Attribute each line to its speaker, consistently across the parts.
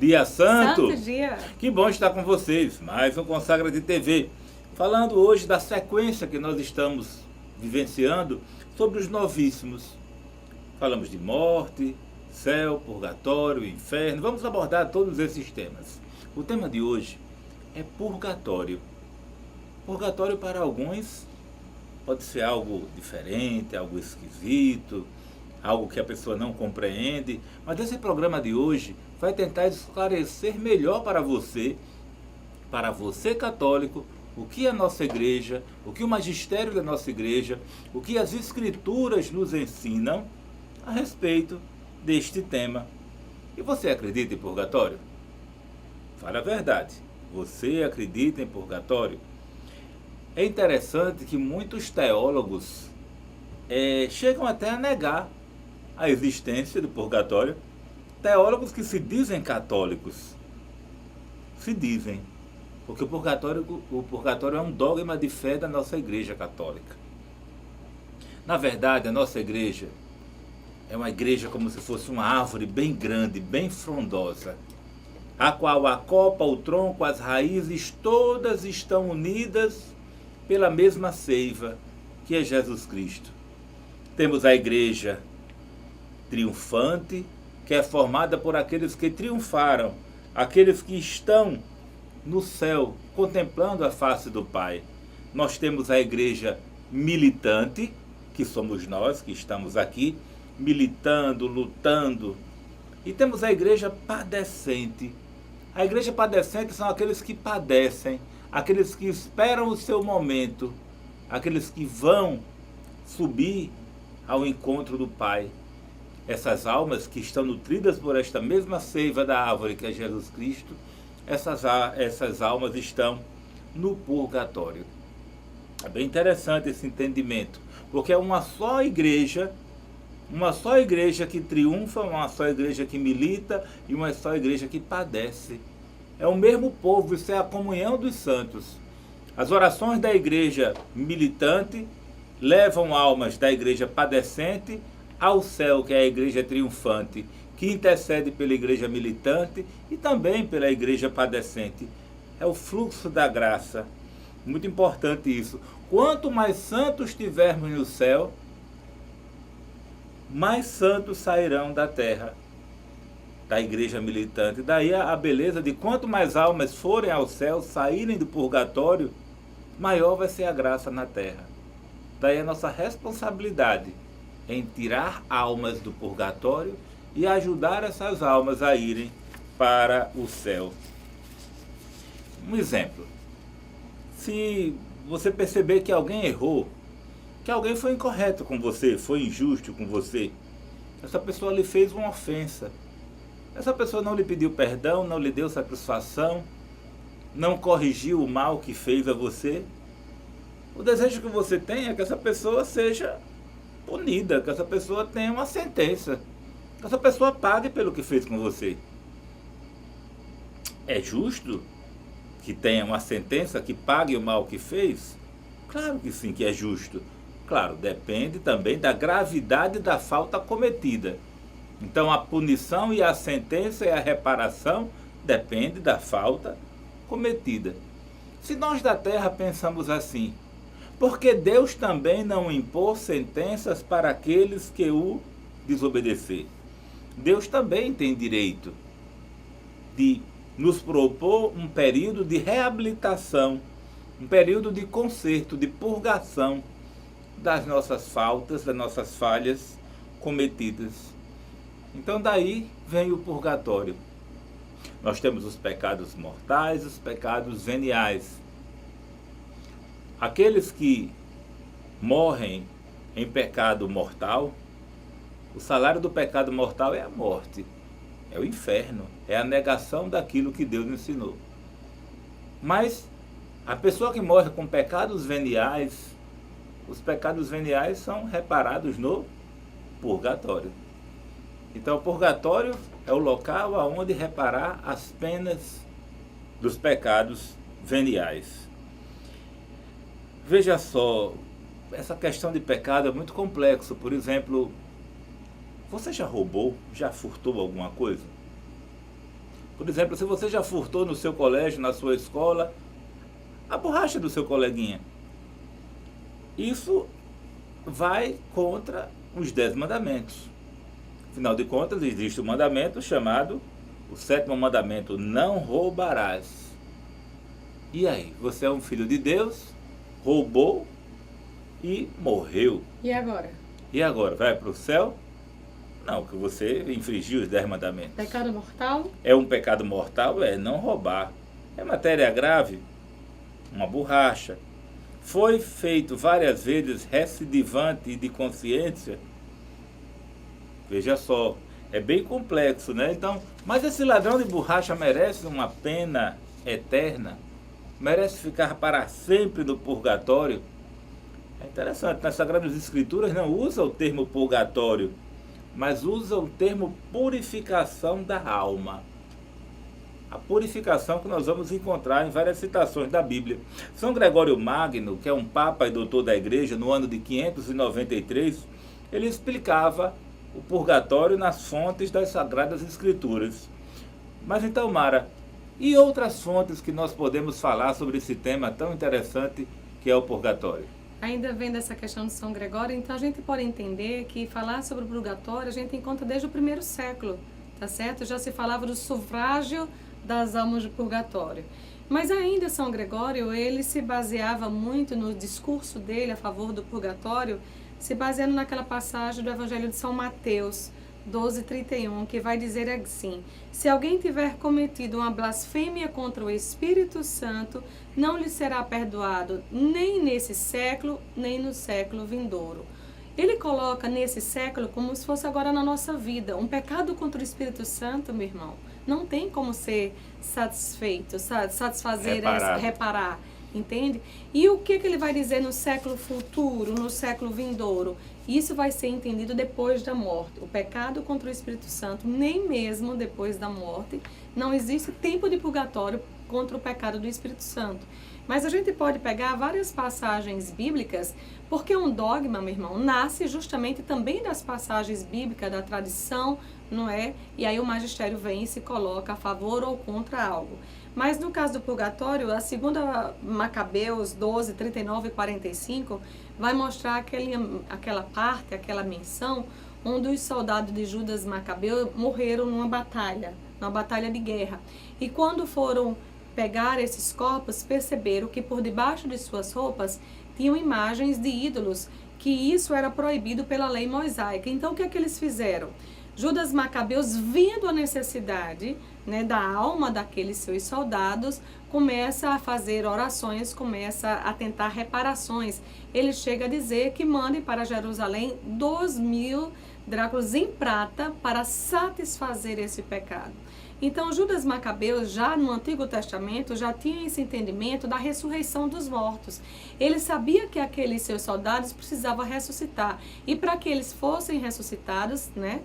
Speaker 1: dia santo!
Speaker 2: Santo dia!
Speaker 1: Que bom estar com vocês, mais um Consagra de TV. Falando hoje da sequência que nós estamos vivenciando sobre os novíssimos. Falamos de morte, céu, purgatório, inferno. Vamos abordar todos esses temas. O tema de hoje é purgatório. Purgatório para alguns pode ser algo diferente, algo esquisito, algo que a pessoa não compreende, mas esse programa de hoje vai tentar esclarecer melhor para você católico, o que a nossa igreja, o que o magistério da nossa igreja, o que as escrituras nos ensinam a respeito deste tema. E você acredita em purgatório? Fale a verdade, você acredita em purgatório? É interessante que muitos teólogos chegam até a negar a existência do purgatório. Teólogos que se dizem católicos, se dizem, porque o purgatório é um dogma de fé da nossa igreja católica. Na verdade, a nossa igreja é uma igreja como se fosse uma árvore bem grande, bem frondosa, a qual a copa, o tronco, as raízes, todas estão unidas pela mesma seiva, que é Jesus Cristo. Temos a igreja triunfante, que é formada por aqueles que triunfaram, aqueles que estão no céu, contemplando a face do Pai. Nós temos a igreja militante, que somos nós, que estamos aqui, militando, lutando. E temos a igreja padecente. A igreja padecente são aqueles que padecem, aqueles que esperam o seu momento, aqueles que vão subir ao encontro do Pai. Essas almas que estão nutridas por esta mesma seiva da árvore que é Jesus Cristo, essas almas estão no purgatório. É bem interessante esse entendimento, porque é uma só igreja que triunfa, uma só igreja que milita e uma só igreja que padece. É o mesmo povo, isso é a comunhão dos santos. As orações da igreja militante levam almas da igreja padecente ao céu, que é a igreja triunfante, que intercede pela igreja militante e também pela igreja padecente. É o fluxo da graça. Muito importante isso. Quanto mais santos tivermos no céu, mais santos sairão da terra, da igreja militante. Daí a beleza de quanto mais almas forem ao céu, saírem do purgatório, maior vai ser a graça na terra. Daí a nossa responsabilidade em tirar almas do purgatório e ajudar essas almas a irem para o céu. Um exemplo. Se você perceber que alguém errou, que alguém foi incorreto com você, foi injusto com você, essa pessoa lhe fez uma ofensa, essa pessoa não lhe pediu perdão, não lhe deu satisfação, não corrigiu o mal que fez a você, o desejo que você tem é que essa pessoa seja punida, que essa pessoa tenha uma sentença, que essa pessoa pague pelo que fez com você. É justo que tenha uma sentença que pague o mal que fez? Claro que sim, que é justo. Claro, depende também da gravidade da falta cometida. Então a punição e a sentença e a reparação depende da falta cometida. Se nós da terra pensamos assim, porque Deus também não impôs sentenças para aqueles que o desobedecer. Deus também tem direito de nos propor um período de reabilitação, um período de conserto, de purgação das nossas faltas, das nossas falhas cometidas. Então daí vem o purgatório. Nós temos os pecados mortais, os pecados veniais. Aqueles que morrem em pecado mortal, o salário do pecado mortal é a morte, é o inferno, é a negação daquilo que Deus ensinou. Mas a pessoa que morre com pecados veniais, os pecados veniais são reparados no purgatório. Então o purgatório é o local onde reparar as penas dos pecados veniais. Veja só, essa questão de pecado é muito complexo. Por exemplo, você já roubou, já furtou alguma coisa? Por exemplo, se você já furtou no seu colégio, na sua escola, a borracha do seu coleguinha. Isso vai contra os 10 mandamentos. Afinal de contas, existe um mandamento chamado o 7º mandamento: não roubarás. E aí, você é um filho de Deus, roubou e morreu.
Speaker 2: E agora?
Speaker 1: E agora, vai para o céu? Não, que você infringiu os 10 mandamentos.
Speaker 2: Pecado mortal?
Speaker 1: É um pecado mortal? É não roubar. É matéria grave? Uma borracha. Foi feito várias vezes recidivante de consciência? Veja só, é bem complexo, né? Então, mas esse ladrão de borracha merece uma pena eterna? Merece ficar para sempre no purgatório? É interessante, nas Sagradas Escrituras não usa o termo purgatório, mas usa o termo purificação da alma. A purificação que nós vamos encontrar em várias citações da Bíblia. São Gregório Magno, que é um papa e doutor da igreja, no ano de 593, ele explicava o purgatório nas fontes das Sagradas Escrituras. Mas então, Mara, e outras fontes que nós podemos falar sobre esse tema tão interessante que é o purgatório?
Speaker 2: Ainda vendo essa questão de São Gregório, então a gente pode entender que falar sobre o purgatório a gente encontra desde o 1º século, tá certo? Já se falava do sufrágio das almas do purgatório. Mas ainda São Gregório, ele se baseava muito no discurso dele a favor do purgatório, se baseando naquela passagem do Evangelho de São Mateus 12:31, que vai dizer assim: se alguém tiver cometido uma blasfêmia contra o Espírito Santo, não lhe será perdoado nem nesse século, nem no século vindouro. Ele coloca nesse século como se fosse agora na nossa vida. Um pecado contra o Espírito Santo, meu irmão, não tem como ser satisfeito, satisfazer, reparar, entende? E o que ele vai dizer no século futuro, no século vindouro? Isso vai ser entendido depois da morte. O pecado contra o Espírito Santo, nem mesmo depois da morte, não existe tempo de purgatório contra o pecado do Espírito Santo. Mas a gente pode pegar várias passagens bíblicas, porque um dogma, meu irmão, nasce justamente também das passagens bíblicas, da tradição, não é? E aí o magistério vem e se coloca a favor ou contra algo. Mas no caso do purgatório, a 2ª Macabeus 12, 39 e 45 vai mostrar aquela parte, aquela menção, onde os soldados de Judas Macabeu morreram numa batalha de guerra. E quando foram pegar esses corpos, perceberam que por debaixo de suas roupas tinham imagens de ídolos, que isso era proibido pela lei mosaica. Então o que é que eles fizeram? Judas Macabeus, vendo a necessidade, né, da alma daqueles seus soldados, começa a fazer orações, começa a tentar reparações. Ele chega a dizer que mandem para Jerusalém 2.000 dracmas em prata para satisfazer esse pecado. Então, Judas Macabeus, já no Antigo Testamento, já tinha esse entendimento da ressurreição dos mortos. Ele sabia que aqueles seus soldados precisavam ressuscitar. E para que eles fossem ressuscitados, né?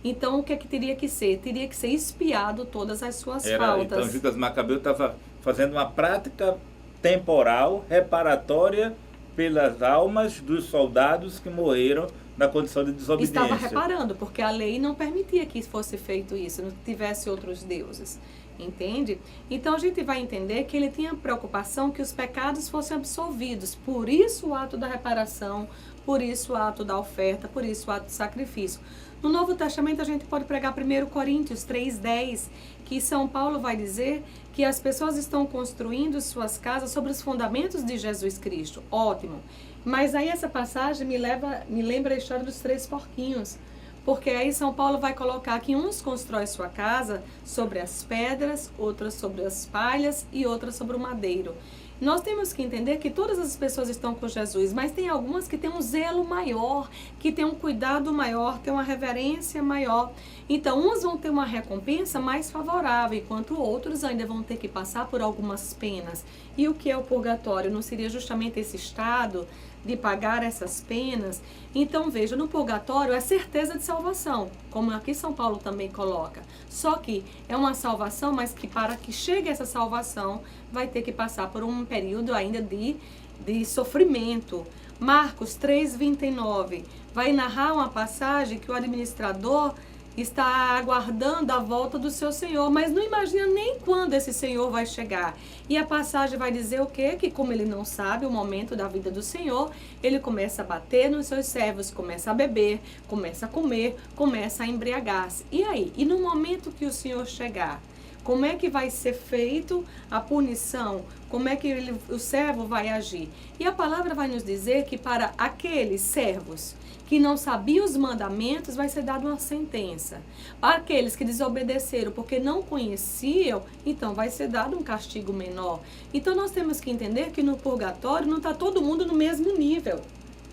Speaker 2: Então, o que é que teria que ser? Teria que ser expiado todas as suas faltas.
Speaker 1: Então, Judas Macabeu estava fazendo uma prática temporal, reparatória pelas almas dos soldados que morreram na condição de desobediência.
Speaker 2: Estava reparando, porque a lei não permitia que fosse feito isso, não tivesse outros deuses. Entende? Então a gente vai entender que ele tinha preocupação que os pecados fossem absolvidos. Por isso o ato da reparação, por isso o ato da oferta, por isso o ato do sacrifício. No Novo Testamento a gente pode pregar 1 Coríntios 3:10, que São Paulo vai dizer que as pessoas estão construindo suas casas sobre os fundamentos de Jesus Cristo. Ótimo. Mas aí essa passagem me lembra a história dos 3 porquinhos. Porque aí São Paulo vai colocar que uns constroem sua casa sobre as pedras, outras sobre as palhas e outras sobre o madeiro. Nós temos que entender que todas as pessoas estão com Jesus, mas tem algumas que têm um zelo maior, que têm um cuidado maior, têm uma reverência maior. Então, uns vão ter uma recompensa mais favorável, enquanto outros ainda vão ter que passar por algumas penas. E o que é o purgatório? Não seria justamente esse estado de pagar essas penas? Então, veja, no purgatório é certeza de salvação, como aqui São Paulo também coloca. Só que é uma salvação, mas que para que chegue essa salvação, vai ter que passar por um período ainda de sofrimento. Marcos 3:29 vai narrar uma passagem que o administrador, está aguardando a volta do seu Senhor, mas não imagina nem quando esse Senhor vai chegar. E a passagem vai dizer o quê? Que como ele não sabe o momento da vida do Senhor, ele começa a bater nos seus servos, começa a beber, começa a comer, começa a embriagar-se. E aí? E no momento que o Senhor chegar, como é que vai ser feito a punição? Como é que o servo vai agir? E a palavra vai nos dizer que para aqueles servos que não sabiam os mandamentos, vai ser dada uma sentença. Para aqueles que desobedeceram porque não conheciam, então vai ser dado um castigo menor. Então nós temos que entender que no purgatório não está todo mundo no mesmo nível.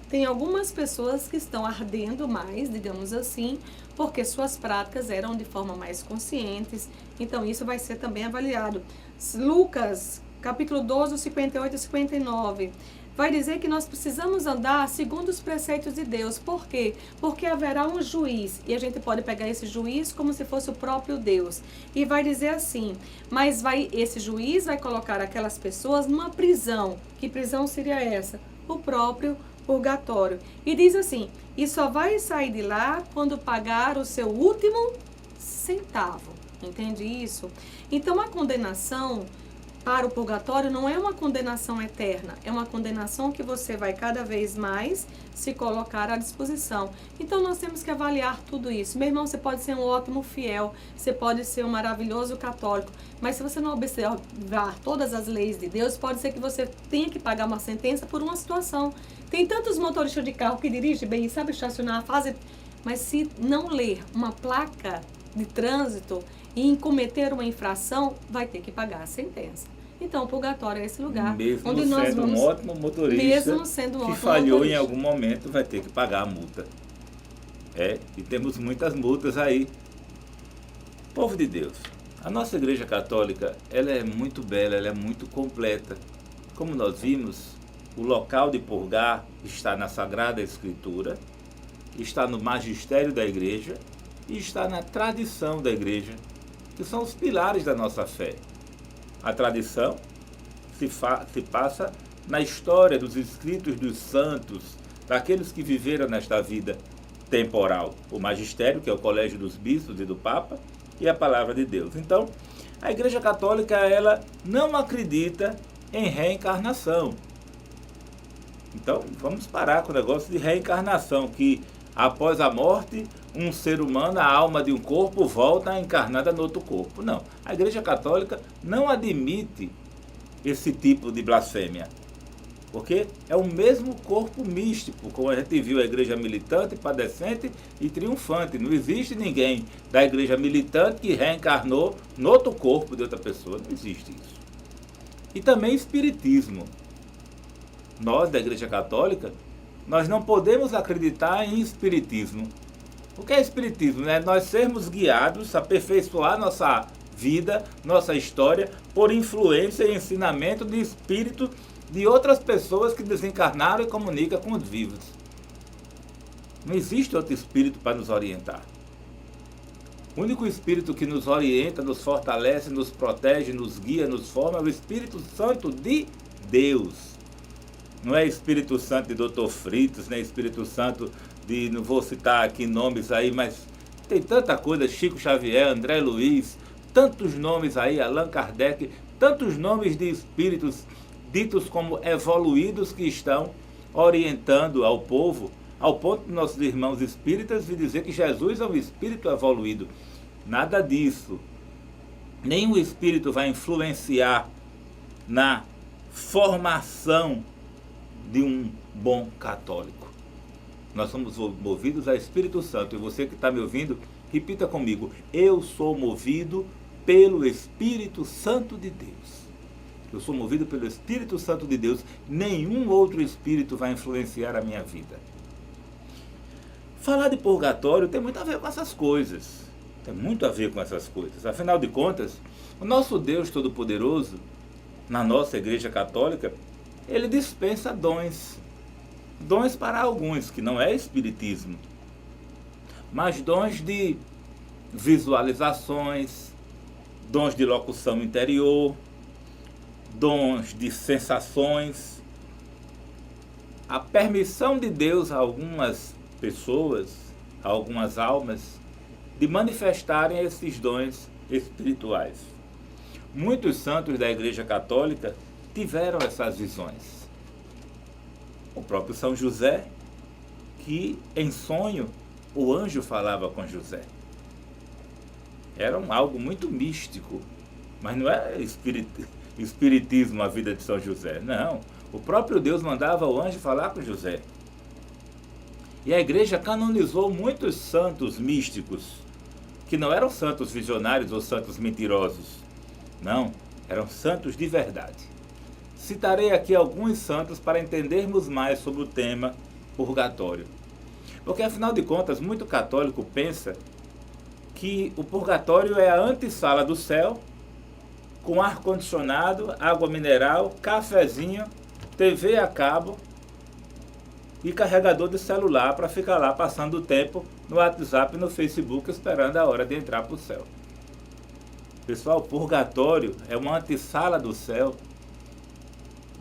Speaker 2: Tem algumas pessoas que estão ardendo mais, digamos assim, porque suas práticas eram de forma mais conscientes. Então isso vai ser também avaliado. Lucas, capítulo 12, 58 e 59, vai dizer que nós precisamos andar segundo os preceitos de Deus. Por quê? Porque haverá um juiz, e a gente pode pegar esse juiz como se fosse o próprio Deus. E vai dizer assim, mas esse juiz vai colocar aquelas pessoas numa prisão. Que prisão seria essa? O próprio purgatório. E diz assim, e só vai sair de lá quando pagar o seu último centavo. Entende isso? Então a condenação para o purgatório não é uma condenação eterna, é uma condenação que você vai cada vez mais se colocar à disposição. Então nós temos que avaliar tudo isso. Meu irmão, você pode ser um ótimo fiel, você pode ser um maravilhoso católico, mas se você não observar todas as leis de Deus, pode ser que você tenha que pagar uma sentença por uma situação. Tem tantos motoristas de carro que dirigem bem e sabem estacionar, mas se não ler uma placa de trânsito e cometer uma infração, vai ter que pagar a sentença. Então, o purgatório é esse lugar
Speaker 1: mesmo
Speaker 2: onde nós
Speaker 1: sendo
Speaker 2: vamos...
Speaker 1: um ótimo motorista,
Speaker 2: mesmo sendo um
Speaker 1: que
Speaker 2: ótimo
Speaker 1: falhou
Speaker 2: motorista.
Speaker 1: em algum momento, vai ter que pagar a multa. E temos muitas multas aí. Povo de Deus, a nossa Igreja Católica, ela é muito bela, ela é muito completa. Como nós vimos, o local de purgar está na Sagrada Escritura, está no magistério da Igreja e está na tradição da Igreja, que são os pilares da nossa fé. A tradição se passa na história dos escritos dos santos, daqueles que viveram nesta vida temporal. O magistério, que é o colégio dos bispos e do Papa, e a palavra de Deus. Então, a Igreja Católica, ela não acredita em reencarnação. Então, vamos parar com o negócio de reencarnação, que após a morte, um ser humano, a alma de um corpo, volta encarnada no outro corpo. Não. A Igreja Católica não admite esse tipo de blasfêmia. Porque é o mesmo corpo místico, como a gente viu a igreja militante, padecente e triunfante. Não existe ninguém da igreja militante que reencarnou no outro corpo de outra pessoa. Não existe isso. E também espiritismo. Nós, da Igreja Católica, nós não podemos acreditar em espiritismo. O que é espiritismo? É nós sermos guiados a aperfeiçoar nossa vida, nossa história, por influência e ensinamento de espírito de outras pessoas que desencarnaram e comunicam com os vivos. Não existe outro espírito para nos orientar. O único espírito que nos orienta, nos fortalece, nos protege, nos guia, nos forma é o Espírito Santo de Deus. Não é Espírito Santo de Dr. Fritos, nem Espírito Santo de, não vou citar aqui nomes aí, mas tem tanta coisa, Chico Xavier, André Luiz, tantos nomes aí, Allan Kardec, tantos nomes de espíritos ditos como evoluídos que estão orientando ao povo, ao ponto de nossos irmãos espíritas de dizer que Jesus é um espírito evoluído. Nada disso. Nenhum espírito vai influenciar na formação de um bom católico. Nós somos movidos ao Espírito Santo. E você que está me ouvindo, repita comigo: eu sou movido pelo Espírito Santo de Deus. Eu sou movido pelo Espírito Santo de Deus. Nenhum outro espírito vai influenciar a minha vida. Falar de purgatório tem muito a ver com essas coisas. Tem muito a ver com essas coisas. Afinal de contas, o nosso Deus Todo-Poderoso, na nossa Igreja Católica, ele dispensa dons. Dons para alguns, que não é espiritismo, mas dons de visualizações, dons de locução interior, dons de sensações. A permissão de Deus a algumas pessoas, a algumas almas, de manifestarem esses dons espirituais. Muitos santos da Igreja Católica tiveram essas visões. O próprio São José, que em sonho o anjo falava com José. Era algo muito místico, mas não é espiritismo a vida de São José, não. O próprio Deus mandava o anjo falar com José. E a igreja canonizou muitos santos místicos, que não eram santos visionários ou santos mentirosos. Não, eram santos de verdade. Citarei aqui alguns santos para entendermos mais sobre o tema purgatório. Porque, afinal de contas, muito católico pensa que o purgatório é a antessala do céu, com ar-condicionado, água mineral, cafezinho, TV a cabo e carregador de celular para ficar lá passando o tempo no WhatsApp e no Facebook esperando a hora de entrar para o céu. Pessoal, purgatório é uma antessala do céu,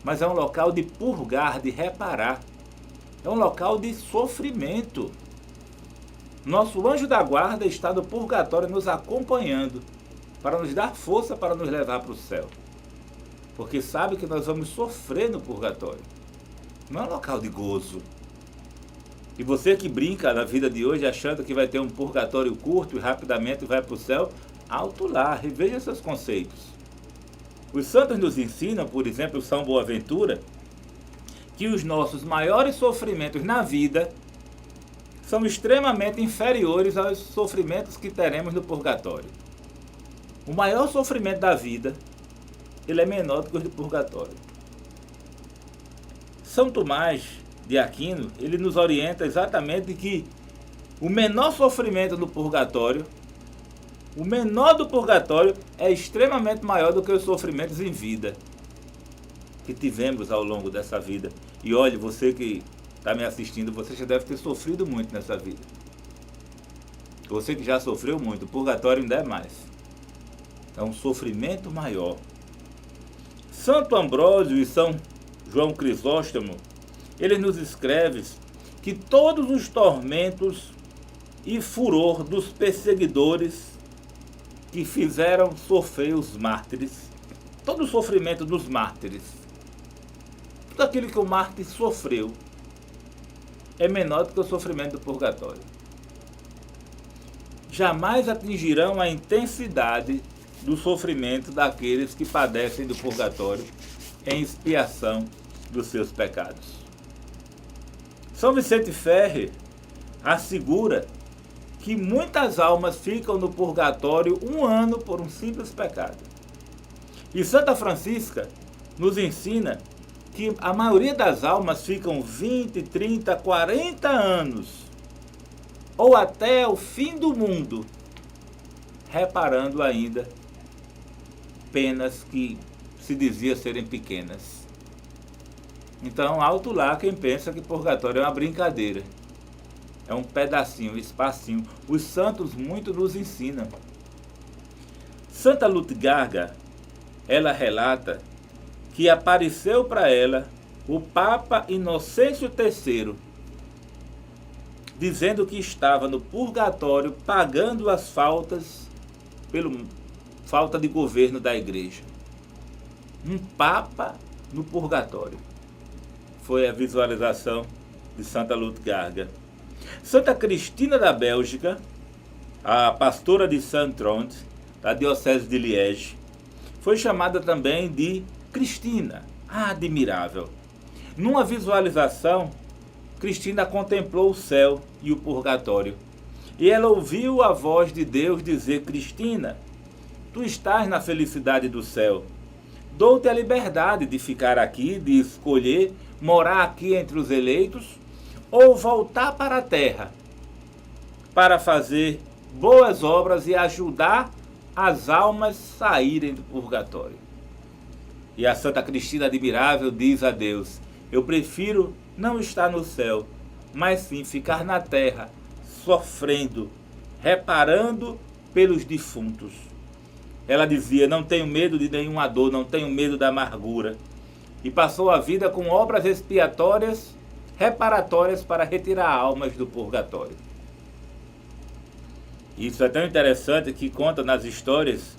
Speaker 1: mas é um local de purgar, de reparar. É um local de sofrimento. Nosso anjo da guarda está no purgatório nos acompanhando para nos dar força para nos levar para o céu. Porque sabe que nós vamos sofrer no purgatório. Não é um local de gozo. E você que brinca na vida de hoje achando que vai ter um purgatório curto e rapidamente vai para o céu, alto lá, reveja seus conceitos. Os santos nos ensinam, por exemplo, São Boaventura, que os nossos maiores sofrimentos na vida são extremamente inferiores aos sofrimentos que teremos no purgatório. O maior sofrimento da vida, ele é menor do que o do purgatório. São Tomás de Aquino, ele nos orienta exatamente que o menor sofrimento do purgatório, o menor do purgatório é extremamente maior do que os sofrimentos em vida que tivemos ao longo dessa vida. E olhe, você que está me assistindo, você já deve ter sofrido muito nessa vida. Você que já sofreu muito, o purgatório ainda é mais. É um sofrimento maior. Santo Ambrósio e São João Crisóstomo, eles nos escrevem que todos os tormentos e furor dos perseguidores que fizeram sofrer os mártires, todo o sofrimento dos mártires, tudo aquilo que o mártir sofreu, é menor do que o sofrimento do purgatório. Jamais atingirão a intensidade do sofrimento daqueles que padecem do purgatório em expiação dos seus pecados. São Vicente Ferrer assegura que muitas almas ficam no purgatório 1 ano por um simples pecado. E Santa Francisca nos ensina que a maioria das almas ficam 20, 30, 40 anos, ou até o fim do mundo, reparando ainda penas que se dizia serem pequenas. Então, alto lá quem pensa que purgatório é uma brincadeira. É um pedacinho, um espacinho. Os santos muito nos ensinam. Santa Lutgarda, ela relata que apareceu para ela o Papa Inocêncio III, dizendo que estava no purgatório pagando as faltas pela falta de governo da igreja. Um Papa no purgatório. Foi a visualização de Santa Lutgarda. Santa Cristina da Bélgica, a pastora de Saint-Trond, da diocese de Liege, foi chamada também de Cristina, a admirável. Numa visualização, Cristina contemplou o céu e o purgatório. E ela ouviu a voz de Deus dizer: Cristina, tu estás na felicidade do céu. Dou-te a liberdade de ficar aqui, de escolher morar aqui entre os eleitos ou voltar para a terra para fazer boas obras e ajudar as almas saírem do purgatório. E a Santa Cristina admirável diz a Deus: eu prefiro não estar no céu, mas sim ficar na terra, sofrendo, reparando pelos defuntos. Ela dizia: não tenho medo de nenhuma dor, não tenho medo da amargura. E passou a vida com obras expiatórias, reparatórias para retirar almas do purgatório. Isso é tão interessante que conta nas histórias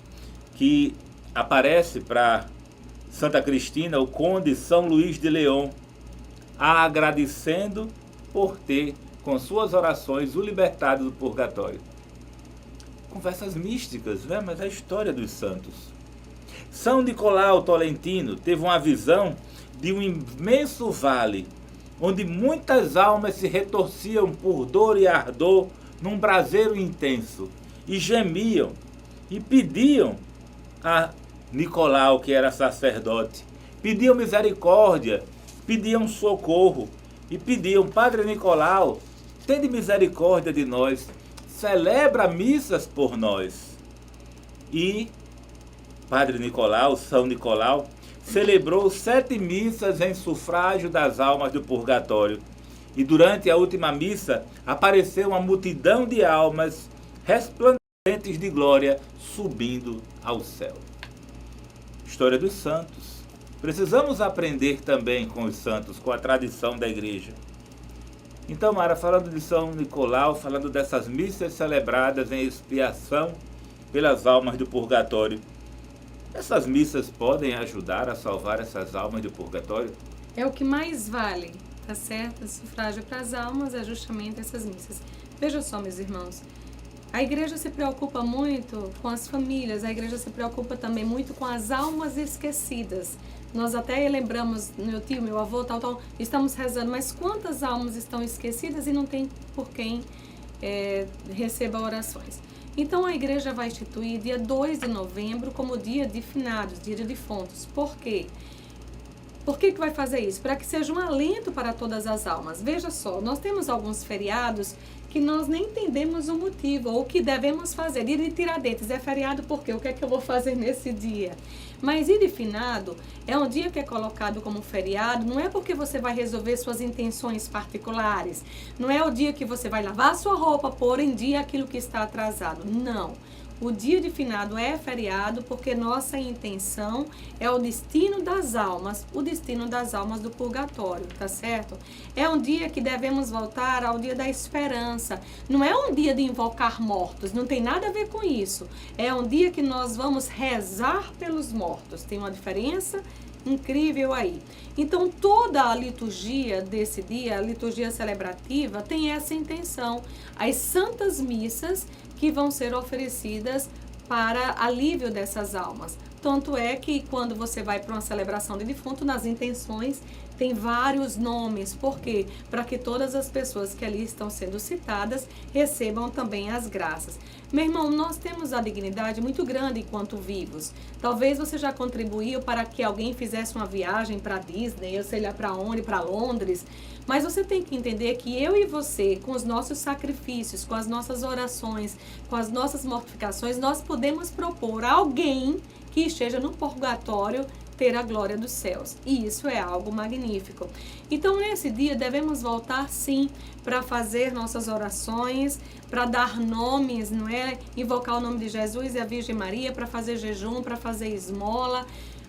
Speaker 1: que aparece para Santa Cristina o conde São Luís de León, a agradecendo por ter, com suas orações, o libertado do purgatório. Conversas místicas, né? Mas é a história dos santos. São Nicolau Tolentino teve uma visão de um imenso vale, onde muitas almas se retorciam por dor e ardor num braseiro intenso, e gemiam, e pediam a Nicolau, que era sacerdote, pediam misericórdia, pediam socorro, e pediam: Padre Nicolau, tende misericórdia de nós, celebra missas por nós. E Padre Nicolau, São Nicolau, celebrou 7 missas em sufrágio das almas do purgatório. E durante a última missa apareceu uma multidão de almas resplandecentes de glória subindo ao céu. História dos santos. Precisamos aprender também com os santos, com a tradição da igreja. Então, Mara, falando de São Nicolau, falando dessas missas celebradas em expiação pelas almas do purgatório, essas missas podem ajudar a salvar essas almas do purgatório?
Speaker 2: É o que mais vale, tá certo? O sufrágio para as almas é justamente essas missas. Veja só, meus irmãos, a igreja se preocupa muito com as famílias, a igreja se preocupa também muito com as almas esquecidas. Nós até lembramos, meu tio, meu avô, tal, estamos rezando, mas quantas almas estão esquecidas e não tem por quem receba orações? Então a igreja vai instituir dia 2 de novembro como dia de finados, dia de defuntos. Por quê? Por que vai fazer isso? Para que seja um alento para todas as almas. Veja só, nós temos alguns feriados que nós nem entendemos o motivo, ou o que devemos fazer. Dia de Tiradentes é feriado por quê? O que é que eu vou fazer nesse dia? Mas dia de finado é um dia que é colocado como feriado, não é porque você vai resolver suas intenções particulares, não é o dia que você vai lavar sua roupa, pôr em dia aquilo que está atrasado, não. O dia de finado é feriado porque nossa intenção é o destino das almas, o destino das almas do purgatório, tá certo? É um dia que devemos voltar ao dia da esperança. Não é um dia de invocar mortos, não tem nada a ver com isso. É um dia que nós vamos rezar pelos mortos. Tem uma diferença incrível aí. Então, toda a liturgia desse dia, a liturgia celebrativa, tem essa intenção. As santas missas que vão ser oferecidas para alívio dessas almas. Tanto é que quando você vai para uma celebração de defunto, nas intenções tem vários nomes. Por quê? Para que todas as pessoas que ali estão sendo citadas recebam também as graças. Meu irmão, nós temos a dignidade muito grande enquanto vivos. Talvez você já contribuiu para que alguém fizesse uma viagem para Disney, ou sei lá para onde, para Londres. Mas você tem que entender que eu e você, com os nossos sacrifícios, com as nossas orações, com as nossas mortificações, nós podemos propor a alguém que esteja no purgatório ter a glória dos céus. E isso é algo magnífico. Então, nesse dia, devemos voltar, sim, para fazer nossas orações, para dar nomes, não é? Invocar o nome de Jesus e a Virgem Maria, para fazer jejum, para fazer esmola.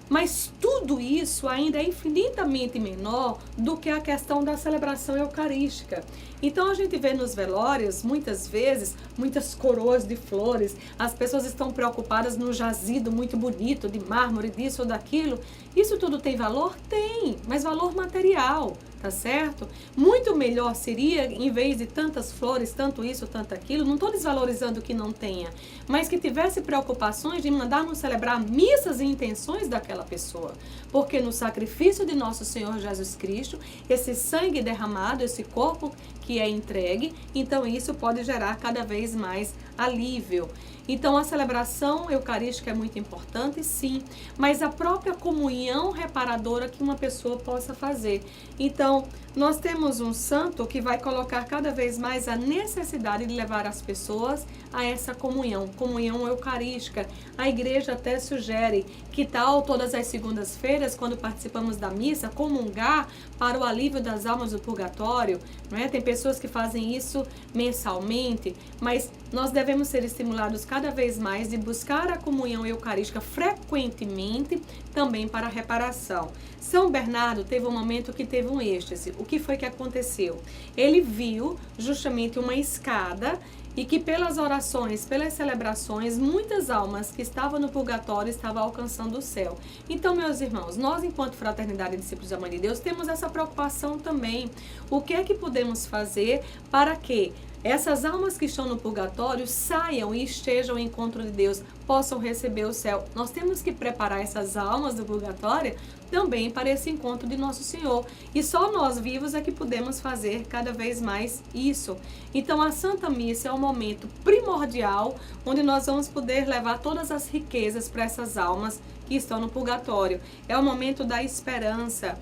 Speaker 2: Mas tudo isso ainda é infinitamente menor do que a questão da celebração eucarística. Então a gente vê nos velórios, muitas vezes, muitas coroas de flores, as pessoas estão preocupadas no jazido muito bonito, de mármore, disso ou daquilo. Isso tudo tem valor? Tem, mas valor material, tá certo? Muito melhor seria, em vez de tantas flores, tanto isso, tanto aquilo, não estou desvalorizando que não tenha, mas que tivesse preocupações de mandarmos celebrar missas e intenções daquela pessoa. Porque no sacrifício de nosso Senhor Jesus Cristo, esse sangue derramado, esse corpo que é entregue, então isso pode gerar cada vez mais alívio. Então a celebração eucarística é muito importante, sim, mas a própria comunhão reparadora que uma pessoa possa fazer. Então, nós temos um santo que vai colocar cada vez mais a necessidade de levar as pessoas a essa comunhão eucarística. A igreja até sugere que tal todas as segundas-feiras, quando participamos da missa, comungar para o alívio das almas do purgatório, não é? Tem pessoas que fazem isso mensalmente, mas nós devemos ser estimulados cada vez mais de buscar a comunhão eucarística frequentemente, também para a reparação. São Bernardo teve um momento que teve um êxtase. O que foi que aconteceu? Ele viu justamente uma escada e que pelas orações, pelas celebrações, muitas almas que estavam no purgatório estavam alcançando o céu. Então, meus irmãos, nós enquanto Fraternidade e Discípulos da Mãe de Deus temos essa preocupação também. O que é que podemos fazer para que essas almas que estão no purgatório saiam e estejam ao encontro de Deus, possam receber o céu? Nós temos que preparar essas almas do purgatório também para esse encontro de Nosso Senhor. E só nós vivos é que podemos fazer cada vez mais isso. Então a Santa Missa é um momento primordial onde nós vamos poder levar todas as riquezas para essas almas que estão no purgatório. É o momento da esperança.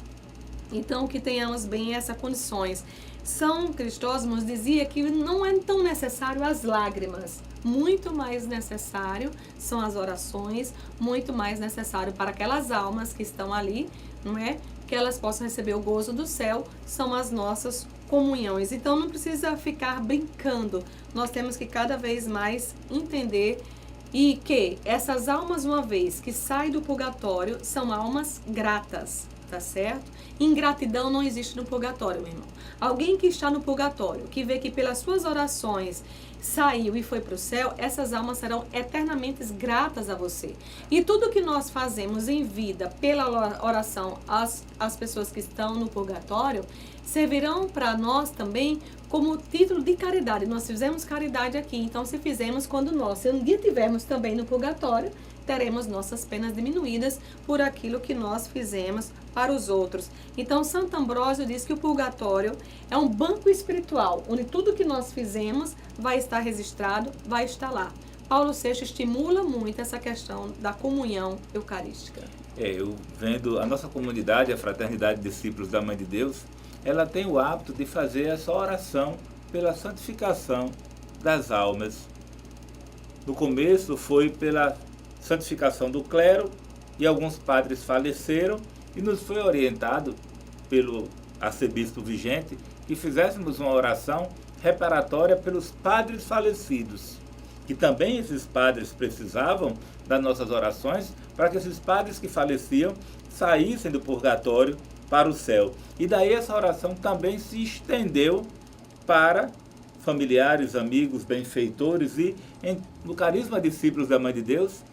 Speaker 2: Então que tenhamos bem essas condições. São Cristóstomo dizia que não é tão necessário as lágrimas, muito mais necessário são as orações, muito mais necessário para aquelas almas que estão ali, não é? Que elas possam receber o gozo do céu, são as nossas comunhões. Então não precisa ficar brincando, nós temos que cada vez mais entender e que essas almas, uma vez que saem do purgatório, são almas gratas. Tá certo? Ingratidão não existe no purgatório, meu irmão. Alguém que está no purgatório, que vê que pelas suas orações saiu e foi para o céu, essas almas serão eternamente gratas a você. E tudo que nós fazemos em vida pela oração às pessoas que estão no purgatório, servirão para nós também como título de caridade. Nós fizemos caridade aqui, então se fizemos quando nós, se um dia tivermos também no purgatório, teremos nossas penas diminuídas por aquilo que nós fizemos para os outros. Então, Santo Ambrósio diz que o purgatório é um banco espiritual, onde tudo que nós fizemos vai estar registrado, vai estar lá. Paulo VI estimula muito essa questão da comunhão eucarística.
Speaker 1: Eu vendo a nossa comunidade, a Fraternidade de Discípulos da Mãe de Deus, ela tem o hábito de fazer essa oração pela santificação das almas. No começo foi pela santificação do clero, e alguns padres faleceram, e nos foi orientado pelo arcebispo vigente que fizéssemos uma oração reparatória pelos padres falecidos, que também esses padres precisavam das nossas orações para que esses padres que faleciam saíssem do purgatório para o céu. E daí essa oração também se estendeu para familiares, amigos, benfeitores, e no carisma Discípulos da Mãe de Deus,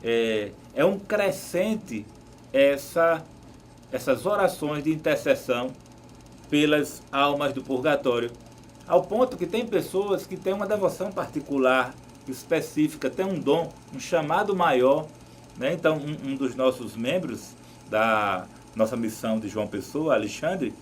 Speaker 1: é um crescente essas orações de intercessão pelas almas do purgatório, ao ponto que tem pessoas que têm uma devoção particular, específica, tem um dom, um chamado maior, né? Então um dos nossos membros da nossa missão de João Pessoa, Alexandre,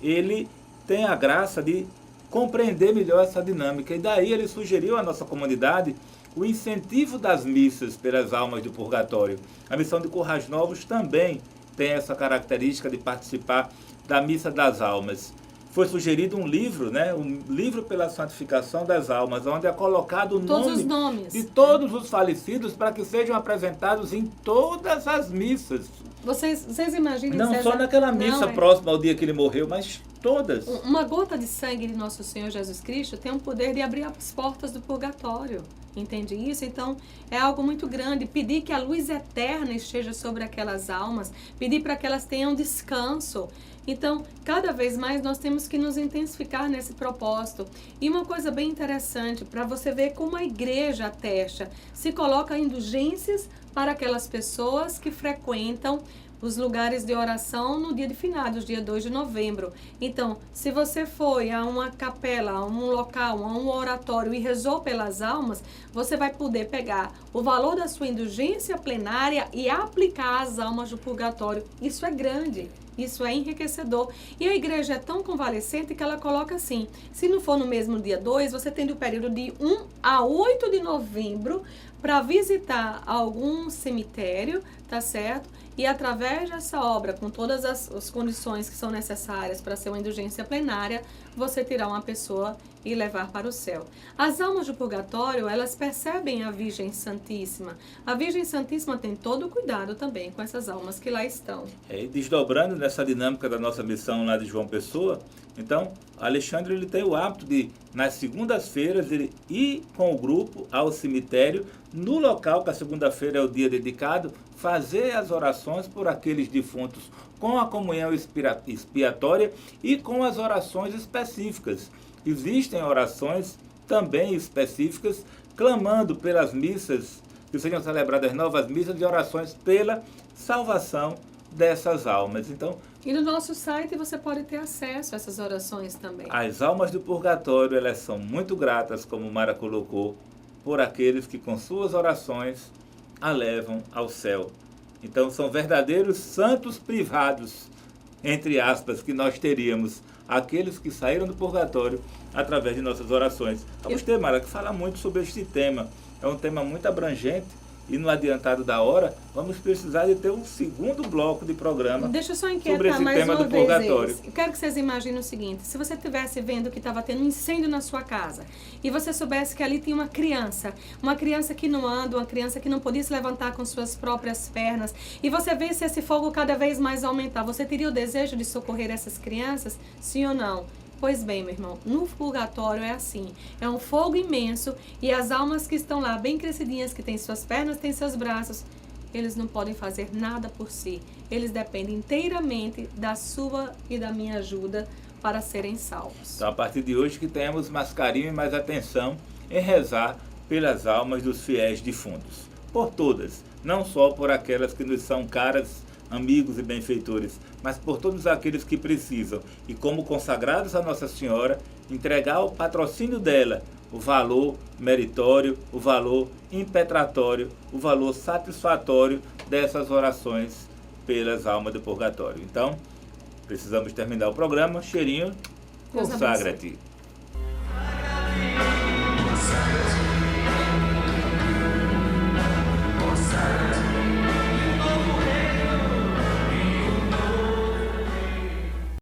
Speaker 1: ele tem a graça de compreender melhor essa dinâmica, e daí ele sugeriu à nossa comunidade o incentivo das missas pelas almas do purgatório. A missão de Currais Novos também tem essa característica de participar da missa das almas. Foi sugerido um livro, né? Um livro pela santificação das almas, onde é colocado o nome de todos os falecidos para que sejam apresentados em todas as missas.
Speaker 2: Vocês imaginem,
Speaker 1: não
Speaker 2: César,
Speaker 1: só naquela missa próxima ao dia que ele morreu, mas todas.
Speaker 2: Uma gota de sangue de nosso Senhor Jesus Cristo tem o poder de abrir as portas do purgatório. Entende isso? Então, é algo muito grande. Pedir que a luz eterna esteja sobre aquelas almas, pedir para que elas tenham descanso. Então, cada vez mais nós temos que nos intensificar nesse propósito. E uma coisa bem interessante, para você ver como a igreja atesta, se coloca indulgências para aquelas pessoas que frequentam os lugares de oração no dia de finados, dia 2 de novembro. Então, se você foi a uma capela, a um local, a um oratório e rezou pelas almas, você vai poder pegar o valor da sua indulgência plenária e aplicar às almas do purgatório. Isso é grande. Isso é enriquecedor. E a igreja é tão convalescente que ela coloca assim, se não for no mesmo dia 2, você tem o período de 1 a 8 de novembro para visitar algum cemitério, tá certo? E através dessa obra, com todas as condições que são necessárias para ser uma indulgência plenária, você tirar uma pessoa e levar para o céu. As almas do purgatório, elas percebem a Virgem Santíssima. A Virgem Santíssima tem todo o cuidado também com essas almas que lá estão.
Speaker 1: E desdobrando nessa dinâmica da nossa missão lá de João Pessoa, então, Alexandre ele tem o hábito de, nas segundas-feiras, ele ir com o grupo ao cemitério, no local que a segunda-feira é o dia dedicado, fazer as orações por aqueles defuntos com a comunhão expiatória e com as orações específicas. Existem orações também específicas, clamando pelas missas, que sejam celebradas novas missas de orações pela salvação dessas almas. Então,
Speaker 2: E no nosso site você pode ter acesso a essas orações também.
Speaker 1: as almas do purgatório, elas são muito gratas, como Mara colocou, por aqueles que com suas orações a levam ao céu. Então são verdadeiros santos privados, entre aspas, que nós teríamos, aqueles que saíram do purgatório através de nossas orações. Vamos ter, Mara, que falar muito sobre este tema. É um tema muito abrangente e no adiantado da hora, vamos precisar de ter um segundo bloco de programa
Speaker 2: Deixa eu só
Speaker 1: sobre
Speaker 2: inquietar
Speaker 1: esse
Speaker 2: mais
Speaker 1: tema
Speaker 2: uma
Speaker 1: do
Speaker 2: vez
Speaker 1: purgatório.
Speaker 2: eles. Eu quero que vocês imaginem o seguinte: se você estivesse vendo que estava tendo um incêndio na sua casa e você soubesse que ali tinha uma criança que não anda, uma criança que não podia se levantar com suas próprias pernas, e você visse esse fogo cada vez mais aumentar, você teria o desejo de socorrer essas crianças? Sim ou não? Pois bem, meu irmão, no purgatório é assim, é um fogo imenso e as almas que estão lá bem crescidinhas, que têm suas pernas, têm seus braços, eles não podem fazer nada por si. Eles dependem inteiramente da sua e da minha ajuda para serem salvos.
Speaker 1: Então, a partir de hoje, que tenhamos mais carinho e mais atenção em rezar pelas almas dos fiéis defuntos. Por todas, não só por aquelas que nos são caras, amigos e benfeitores, mas por todos aqueles que precisam. E como consagrados a Nossa Senhora, entregar ao patrocínio dela o valor meritório, o valor impetratório, o valor satisfatório dessas orações pelas almas do purgatório. Então, precisamos terminar o programa. Cheirinho,
Speaker 2: Deus
Speaker 1: consagra-te.
Speaker 2: abençoe.